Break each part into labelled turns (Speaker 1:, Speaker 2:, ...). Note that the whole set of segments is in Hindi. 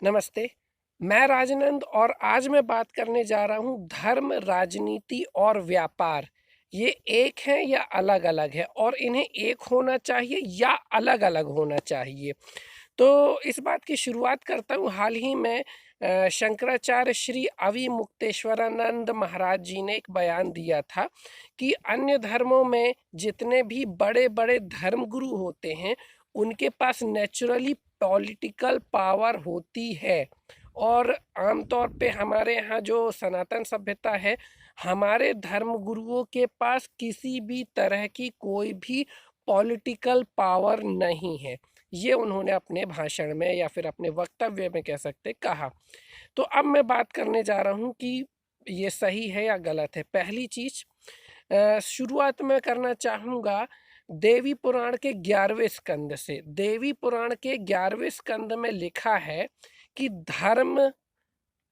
Speaker 1: नमस्ते। मैं राजनंद और आज मैं बात करने जा रहा हूँ धर्म, राजनीति और व्यापार। ये एक हैं या अलग-अलग है और इन्हें एक होना चाहिए या अलग-अलग होना चाहिए। तो इस बात की शुरुआत करता हूँ। हाल ही में शंकराचार्य श्री अविमुक्तेश्वरानंद महाराज जी ने एक बयान दिया था कि अन्य धर्मों में जितने भी बड़े-बड़े धर्मगुरु होते हैं, उनके पास नेचुरली पॉलिटिकल पावर होती है और आमतौर पे हमारे यहाँ जो सनातन सभ्यता है, हमारे धर्म गुरुओं के पास किसी भी तरह की कोई भी पॉलिटिकल पावर नहीं है। ये उन्होंने अपने भाषण में या फिर अपने वक्तव्य में कह सकते कहा। तो अब मैं बात करने जा रहा हूँ कि ये सही है या गलत है। पहली चीज़, शुरुआत में करना चाहूँगा देवी पुराण के 11वें स्कंद से। देवी पुराण के 11वें स्कंद में लिखा है कि धर्म,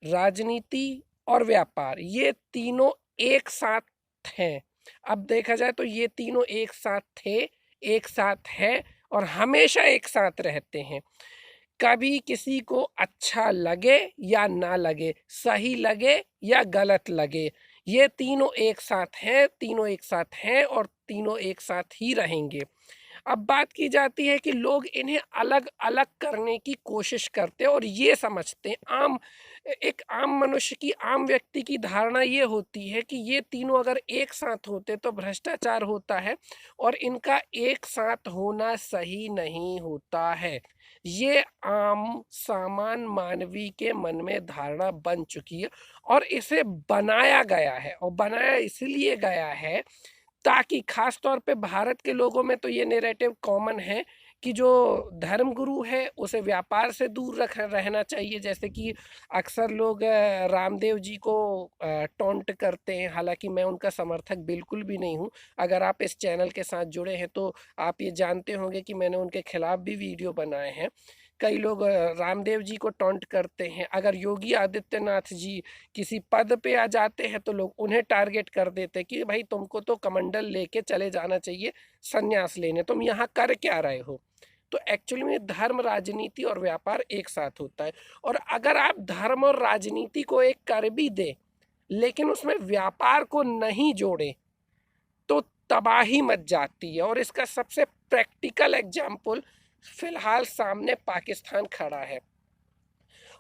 Speaker 1: राजनीति और व्यापार ये तीनों एक साथ हैं। अब देखा जाए तो ये तीनों एक साथ थे, एक साथ है और हमेशा एक साथ रहते हैं। कभी किसी को अच्छा लगे या ना लगे, सही लगे या गलत लगे, ये तीनों एक साथ हैं, तीनों एक साथ हैं और तीनों एक साथ ही रहेंगे। अब बात की जाती है कि लोग इन्हें अलग अलग करने की कोशिश करते हैं और ये समझते हैं, एक आम मनुष्य की, आम व्यक्ति की धारणा ये होती है कि ये तीनों अगर एक साथ होते तो भ्रष्टाचार होता है और इनका एक साथ होना सही नहीं होता है। ये आम सामान्य मानवी के मन में धारणा बन चुकी है और इसे बनाया गया है और बनाया इसलिए गया है ताकि खास तौर पे भारत के लोगों में तो ये नैरेटिव कॉमन है कि जो धर्मगुरु है उसे व्यापार से दूर रख रहना चाहिए। जैसे कि अक्सर लोग रामदेव जी को टॉन्ट करते हैं, हालांकि मैं उनका समर्थक बिल्कुल भी नहीं हूँ। अगर आप इस चैनल के साथ जुड़े हैं तो आप ये जानते होंगे कि मैंने उनके खिलाफ भी वीडियो बनाए हैं। कई लोग रामदेव जी को टॉन्ट करते हैं। अगर योगी आदित्यनाथ जी किसी पद पे आ जाते हैं तो लोग उन्हें टारगेट कर देते हैं कि भाई तुमको तो कमंडल लेके चले जाना चाहिए संन्यास लेने, तुम यहाँ कर क्या रहे हो। तो एक्चुअली में धर्म, राजनीति और व्यापार एक साथ होता है और अगर आप धर्म और राजनीति को एक कर भी दे लेकिन उसमें व्यापार को नहीं जोड़े तो तबाही मच जाती है। और इसका सबसे प्रैक्टिकल एग्जाम्पल फिलहाल सामने पाकिस्तान खड़ा है।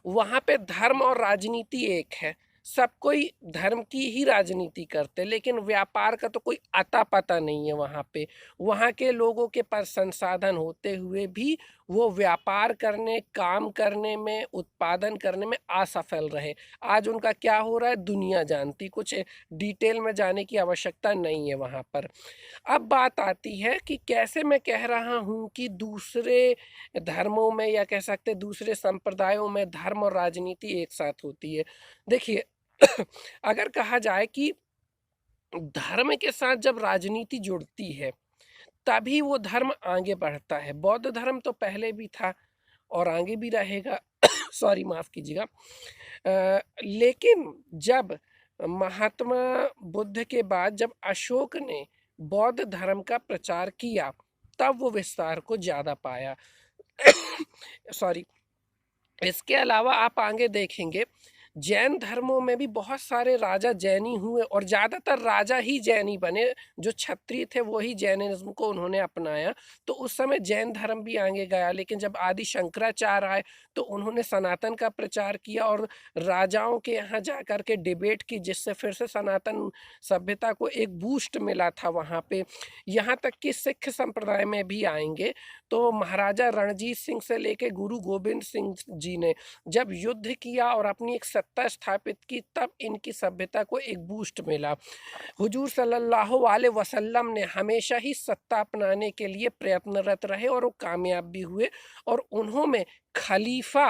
Speaker 1: वहाँ पे धर्म और राजनीति एक है, सब कोई धर्म की ही राजनीति करते, लेकिन व्यापार का तो कोई अता पता नहीं है वहाँ पे। वहाँ के लोगों के पास संसाधन होते हुए भी वो व्यापार करने, काम करने में, उत्पादन करने में असफल रहे। आज उनका क्या हो रहा है दुनिया जानती, कुछ डिटेल में जाने की आवश्यकता नहीं है वहाँ पर। अब बात आती है कि कैसे मैं कह रहा हूँ कि दूसरे धर्मों में या कह सकते दूसरे संप्रदायों में धर्म और राजनीति एक साथ होती है। देखिए अगर कहा जाए कि धर्म के साथ जब राजनीति जुड़ती है तभी वो धर्म आगे बढ़ता है। बौद्ध धर्म तो पहले भी था और आगे भी रहेगा सॉरी माफ कीजिएगा। लेकिन जब महात्मा बुद्ध के बाद जब अशोक ने बौद्ध धर्म का प्रचार किया तब वो विस्तार को ज़्यादा पाया सॉरी। इसके अलावा आप आगे देखेंगे जैन धर्मों में भी बहुत सारे राजा जैनी हुए और ज़्यादातर राजा ही जैनी बने। जो क्षत्रिय थे वो ही जैनिज्म को उन्होंने अपनाया, तो उस समय जैन धर्म भी आगे गया। लेकिन जब आदि शंकराचार्य आए तो उन्होंने सनातन का प्रचार किया और राजाओं के यहाँ जा कर के डिबेट की, जिससे फिर से सनातन सभ्यता को एक बूस्ट मिला था वहाँ पे। यहाँ तक कि सिख संप्रदाय में भी आएंगे तो महाराजा रणजीत सिंह से लेके गुरु गोबिंद सिंह जी ने जब युद्ध किया और अपनी एक सत्ता स्थापित की तब इनकी सभ्यता को एक बूस्ट मिला। हुजूर सल्लल्लाहु अलैहि वसल्लम ने हमेशा ही सत्ता अपनाने के लिए प्रयत्नरत रहे और वो कामयाब भी हुए। और उन्होंने खलीफा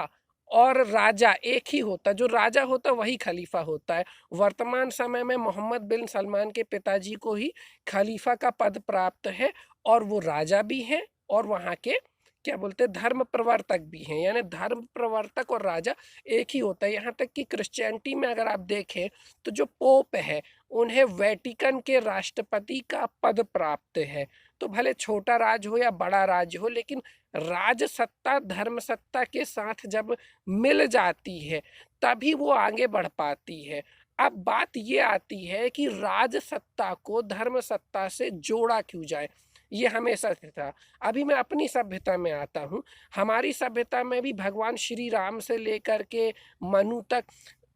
Speaker 1: और राजा एक ही होता, जो राजा होता वही खलीफा होता है। वर्तमान समय में मोहम्मद बिन सलमान के पिताजी को ही खलीफा का पद प्राप्त है और वो राजा भी हैं और वहाँ के क्या बोलते हैं धर्म प्रवर्तक भी हैं। यानी धर्म प्रवर्तक और राजा एक ही होता है। यहाँ तक कि क्रिश्चियनिटी में अगर आप देखें तो जो पोप है उन्हें वेटिकन के राष्ट्रपति का पद प्राप्त है। तो भले छोटा राज्य हो या बड़ा राज्य हो, लेकिन राज सत्ता धर्म सत्ता के साथ जब मिल जाती है तभी वो आगे बढ़ पाती है। अब बात ये आती है कि राज सत्ता को धर्म सत्ता से जोड़ा क्यों जाए, ये हमेशा से था। अभी मैं अपनी सभ्यता में आता हूँ। हमारी सभ्यता में भी भगवान श्री राम से लेकर के मनु तक,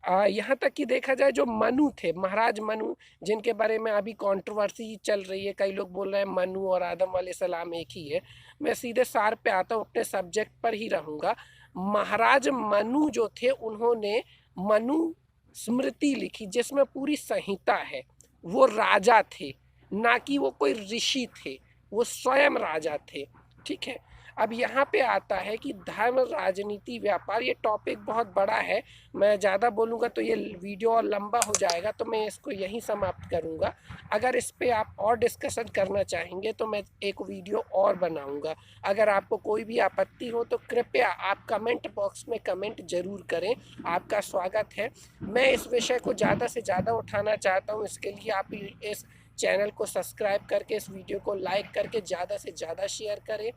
Speaker 1: यहाँ तक कि देखा जाए जो मनु थे, महाराज मनु, जिनके बारे में अभी कंट्रोवर्सी चल रही है, कई लोग बोल रहे हैं मनु और आदम अलैहिस्सलाम एक ही है। मैं सीधे सार पे आता हूँ, अपने सब्जेक्ट पर ही रहूँगा। महाराज मनु जो थे उन्होंने मनु स्मृति लिखी जिसमें पूरी संहिता है। वो राजा थे, ना कि वो कोई ऋषि थे, वो स्वयं राजा थे। ठीक है। अब यहाँ पे आता है कि धर्म राजनीति व्यापार, ये टॉपिक बहुत बड़ा है, मैं ज़्यादा बोलूँगा तो ये वीडियो और लंबा हो जाएगा, तो मैं इसको यहीं समाप्त करूँगा। अगर इस पे आप और डिस्कशन करना चाहेंगे तो मैं एक वीडियो और बनाऊँगा। अगर आपको कोई भी आपत्ति हो तो कृपया आप कमेंट बॉक्स में कमेंट ज़रूर करें, आपका स्वागत है। मैं इस विषय को ज़्यादा से ज़्यादा उठाना चाहता हूँ, इसके लिए आप इस चैनल को सब्सक्राइब करके, इस वीडियो को लाइक करके ज़्यादा से ज़्यादा शेयर करें।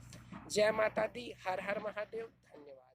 Speaker 1: जय माता दी, हर हर महादेव, धन्यवाद।